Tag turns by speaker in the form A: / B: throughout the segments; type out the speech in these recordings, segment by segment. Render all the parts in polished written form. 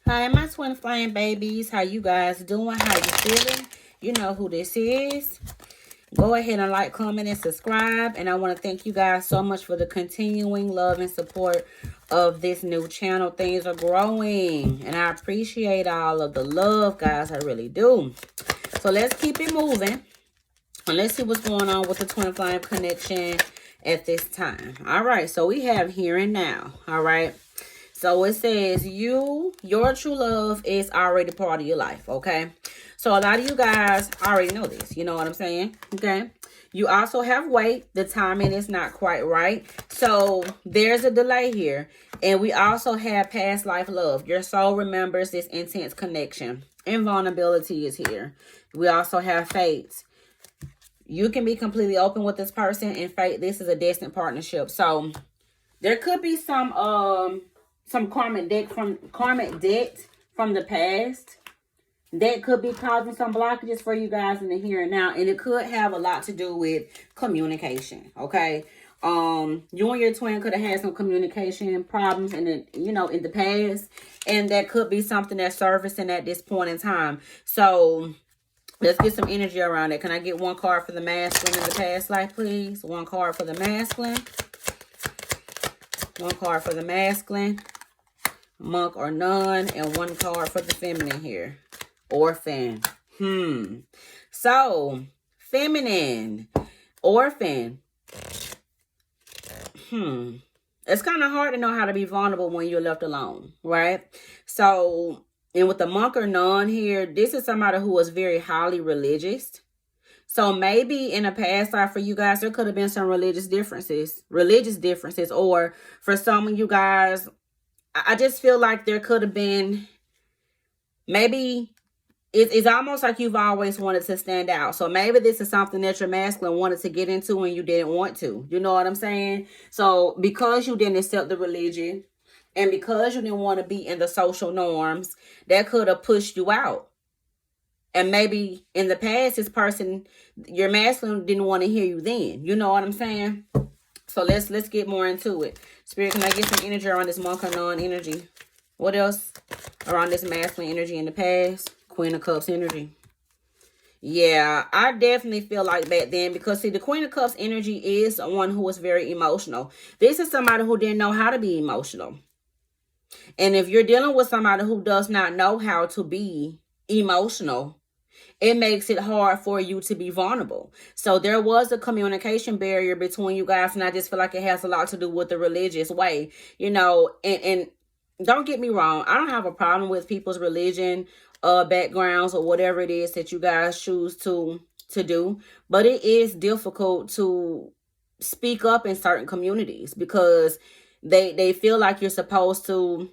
A: Hi, my twin flame babies. How you guys doing? How you feeling? You know who this is. Go ahead and like, comment, and subscribe. And I want to thank you guys so much for the continuing love and support of this new channel. Things are growing. And I appreciate all of the love, guys. I really do. So let's keep it moving. And let's see what's going on with the twin flame connection at this time. All right. So we have here and now. All right. So it says your true love is already part of your life, okay? So a lot of you guys already know this. You know what I'm saying? Okay. You also have weight. The timing is not quite right. So there's a delay here. And we also have past life love. Your soul remembers this intense connection. Invulnerability is here. We also have fate. You can be completely open with this person. And fate, this is a distant partnership. So there could be some karmic debt from the past that could be causing some blockages for you guys in the here and now, and it could have a lot to do with communication. Okay, you and your twin could have had some communication problems in the past, and that could be something that's surfacing at this point in time. So let's get some energy around it. Can I get one card for the masculine in the past life, please? One card for the masculine. One card for the masculine, monk or nun, and one card for the feminine here. Orphan. So, feminine, orphan. It's kind of hard to know how to be vulnerable when you're left alone, right? So, and with the monk or nun here, this is somebody who was very highly religious. So maybe in a past life for you guys, there could have been some religious differences, or for some of you guys, I just feel like there could have been, maybe it's almost like you've always wanted to stand out. So maybe this is something that your masculine wanted to get into and you didn't want to. You know what I'm saying? So because you didn't accept the religion and because you didn't want to be in the social norms, that could have pushed you out. And maybe in the past, this person, your masculine, didn't want to hear you then. You know what I'm saying? So let's get more into it. Spirit, can I get some energy around this monk or nun energy? What else around this masculine energy in the past? Queen of Cups energy. Yeah, I definitely feel like back then, because see, the Queen of Cups energy is one who was very emotional. This is somebody who didn't know how to be emotional. And if you're dealing with somebody who does not know how to be emotional, it makes it hard for you to be vulnerable. So there was a communication barrier between you guys, and I just feel like it has a lot to do with the religious way, and don't get me wrong, I don't have a problem with people's religion, backgrounds, or whatever it is that you guys choose to do, but it is difficult to speak up in certain communities because they feel like you're supposed to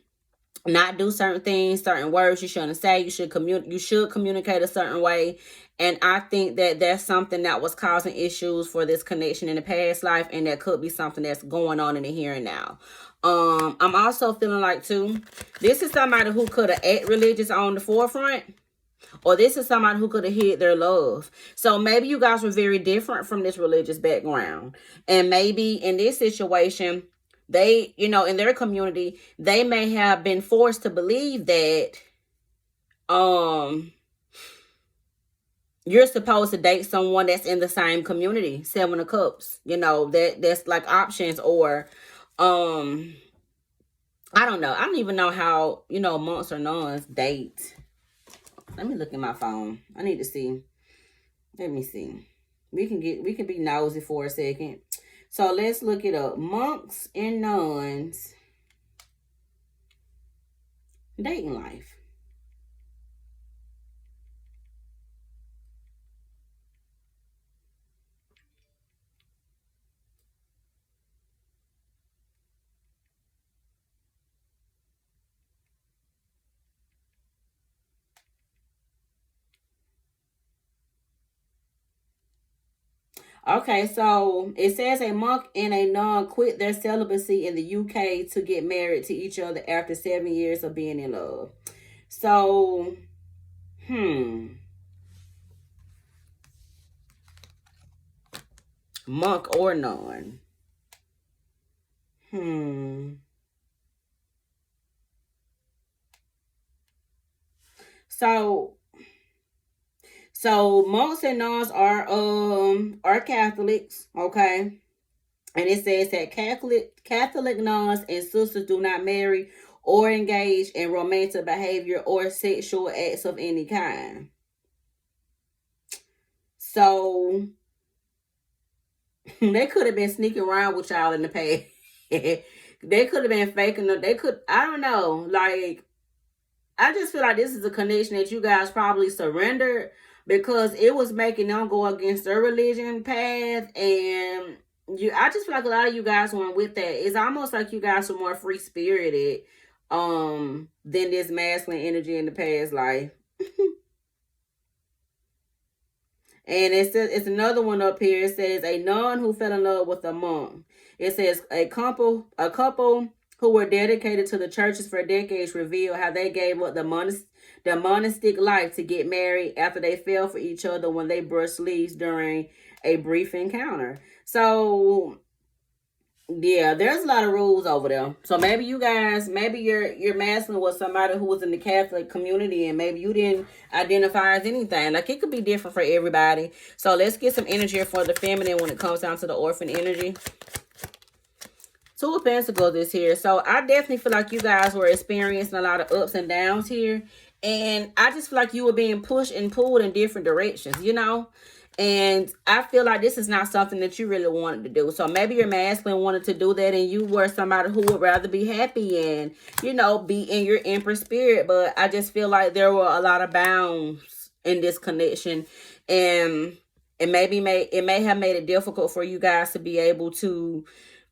A: not do certain things, certain words you shouldn't say. You should communicate a certain way. And I think that that's something that was causing issues for this connection in the past life, and that could be something that's going on in the here and now. I'm also feeling like too, this is somebody who could have acted religious on the forefront, or this is somebody who could have hid their love. So maybe you guys were very different from this religious background, and maybe in this situation, they, in their community, they may have been forced to believe that you're supposed to date someone that's in the same community. Seven of Cups, that's like options, or I don't know. I don't even know how, monks or nuns date. Let me look at my phone. I need to see. Let me see. We can be nosy for a second. So let's look it up. Monks and nuns dating life. Okay, so it says a monk and a nun quit their celibacy in the UK to get married to each other after 7 years of being in love. So, monk or nun. So monks and nuns are Catholics, okay? And it says that Catholic nuns and sisters do not marry or engage in romantic behavior or sexual acts of any kind. So they could have been sneaking around with y'all in the past. They could have been faking them. They could, I don't know. Like, I just feel like this is a connection that you guys probably surrendered because it was making them go against their religion path. And I just feel like a lot of you guys went with that. It's almost like you guys were more free spirited than this masculine energy in the past life. And it's another one up here. It says a nun who fell in love with a monk. It says a couple who were dedicated to the churches for decades revealed how they gave up the monastic life to get married after they fell for each other when they brushed leaves during a brief encounter. So yeah, there's a lot of rules over there. So maybe you guys, maybe your masculine was somebody who was in the Catholic community and maybe you didn't identify as anything. Like, it could be different for everybody. So let's get some energy for the feminine when it comes down to the orphan energy. Two of Pentacles is here. So I definitely feel like you guys were experiencing a lot of ups and downs here. And I just feel like you were being pushed and pulled in different directions, you know? And I feel like this is not something that you really wanted to do. So maybe your masculine wanted to do that and you were somebody who would rather be happy and, you know, be in your empress spirit. But I just feel like there were a lot of bounds in this connection. And it may have made it difficult for you guys to be able to,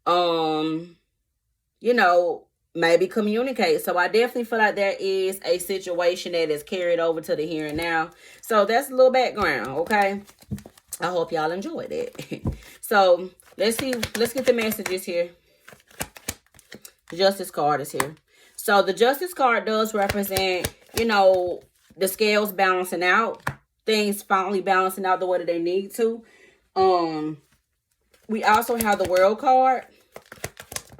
A: you know, maybe communicate. So I definitely feel like there is a situation that is carried over to the here and now. So that's a little background, okay? I hope y'all enjoyed it. So let's get the messages here. The Justice card is here. So the Justice card does represent, you know, the scales balancing out. Things finally balancing out the way that they need to. We also have the World card.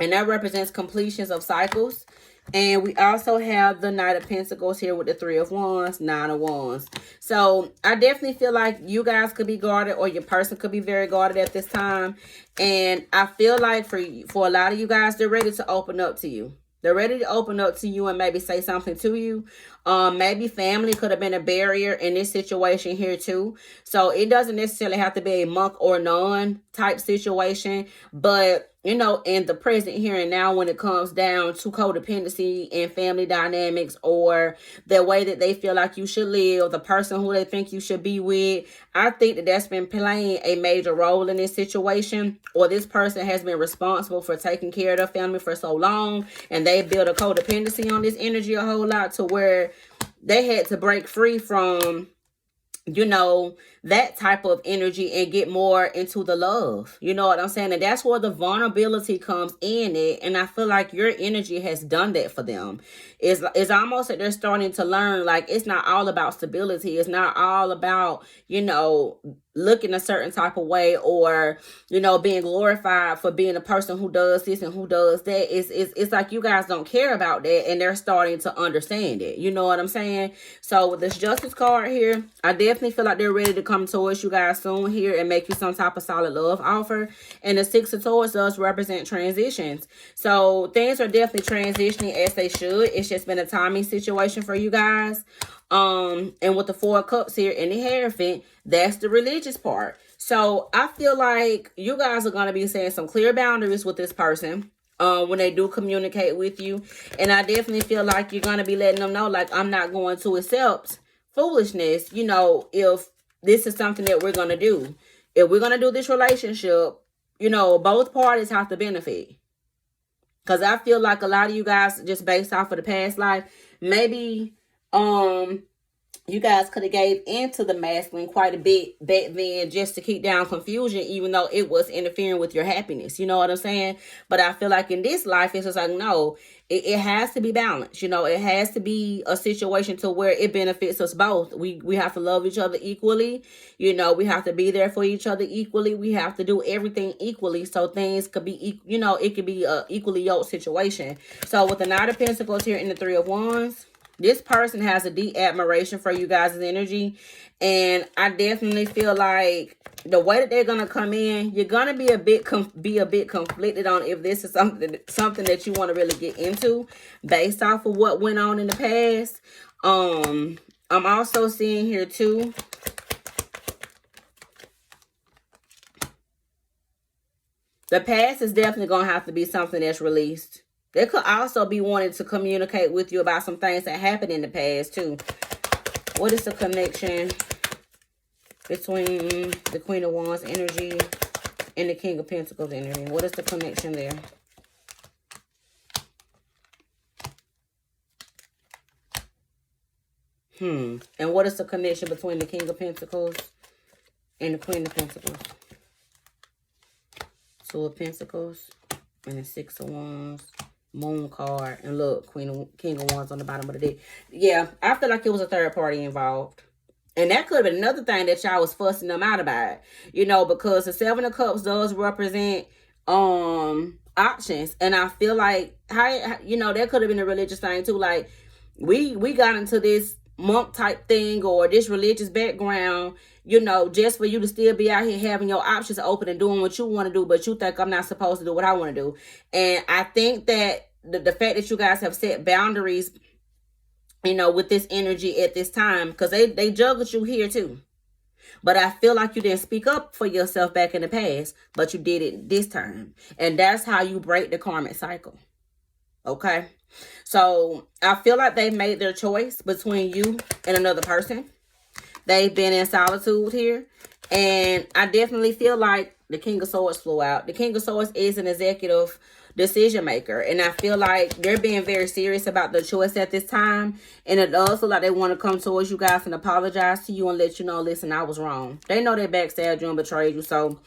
A: And that represents completions of cycles. And we also have the Knight of Pentacles here with the Three of Wands, Nine of Wands. So I definitely feel like you guys could be guarded or your person could be very guarded at this time. And I feel like for a lot of you guys, they're ready to open up to you. They're ready to open up to you and maybe say something to you. Maybe family could have been a barrier in this situation here too. So it doesn't necessarily have to be a monk or nun type situation. But, you know, in the present here and now, when it comes down to codependency and family dynamics or the way that they feel like you should live, the person who they think you should be with, I think that that's been playing a major role in this situation. Or this person has been responsible for taking care of their family for so long. And they built a codependency on this energy a whole lot to where they had to break free from, you know, that type of energy and get more into the love. You know what I'm saying? And that's where the vulnerability comes in it. And I feel like your energy has done that for them. It's almost like they're starting to learn, like, it's not all about stability. It's not all about, you know, looking a certain type of way or, you know, being glorified for being a person who does this and who does that. It's like you guys don't care about that and they're starting to understand it. You know what I'm saying? So with this Justice card here, I definitely feel like they're ready to come towards you guys soon here and make you some type of solid love offer. And the Six of Swords does represent transitions. So things are definitely transitioning as they should. It's just been a timing situation for you guys. And with the Four of Cups here in the Hierophant, that's the religious part. So I feel like you guys are going to be saying some clear boundaries with this person when they do communicate with you. And I definitely feel like you're going to be letting them know, like, I'm not going to accept foolishness, you know, if this is something that we're going to do. If we're going to do this relationship, you know, both parties have to benefit. Because I feel like a lot of you guys, just based off of the past life, maybe you guys could have gave into the masculine quite a bit back then just to keep down confusion, even though it was interfering with your happiness. You know what I'm saying? But I feel like in this life, it's just like, no, it has to be balanced. You know, it has to be a situation to where it benefits us both. We have to love each other equally. You know, we have to be there for each other equally. We have to do everything equally so things could be, you know, it could be a equally yoked situation. So with the Knight of Pentacles here and the Three of Wands, This person has a deep admiration for you guys' energy. And I definitely feel like the way that they're gonna come in, you're gonna be a bit conflicted on if this is something that you want to really get into based off of what went on in the past. I'm also seeing here too, the past is definitely gonna have to be something that's released. They could also be wanting to communicate with you about some things that happened in the past too. What is the connection between the Queen of Wands energy and the King of Pentacles energy? What is the connection there? And what is the connection between the King of Pentacles and the Queen of Pentacles? Two of Pentacles and the Six of Wands. Moon card. And look, King of Wands on the bottom of the deck. Yeah, I feel like it was a third party involved. And that could have been another thing that y'all was fussing them out about. You know, because the Seven of Cups does represent options. And I feel like, you know, that could have been a religious thing too. Like, we got into this monk type thing or this religious background, you know, just for you to still be out here having your options open and doing what you want to do, but you think I'm not supposed to do what I want to do. And I think that the fact that you guys have set boundaries, you know, with this energy at this time, because they juggled you here too. But I feel like you didn't speak up for yourself back in the past, but you did it this time. And that's how you break the karmic cycle. Okay? So I feel like they've made their choice between you and another person. They've been in solitude here. And I definitely feel like the King of Swords flew out. The King of Swords is an executive decision maker. And I feel like they're being very serious about their choice at this time. And it does feel like they want to come towards you guys and apologize to you and let you know, listen, I was wrong. They know they backstabbed you and betrayed you. So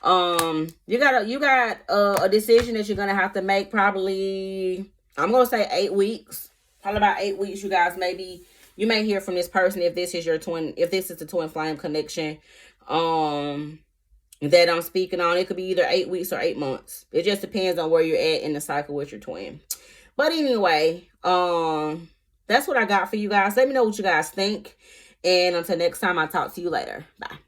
A: you got a decision that you're going to have to make probably, I'm going to say 8 weeks. Probably about 8 weeks, you guys. Maybe you may hear from this person if this is your twin, if this is the twin flame connection that I'm speaking on. It could be either 8 weeks or 8 months. It just depends on where you're at in the cycle with your twin. But anyway, that's what I got for you guys. Let me know what you guys think. And until next time, I'll talk to you later. Bye.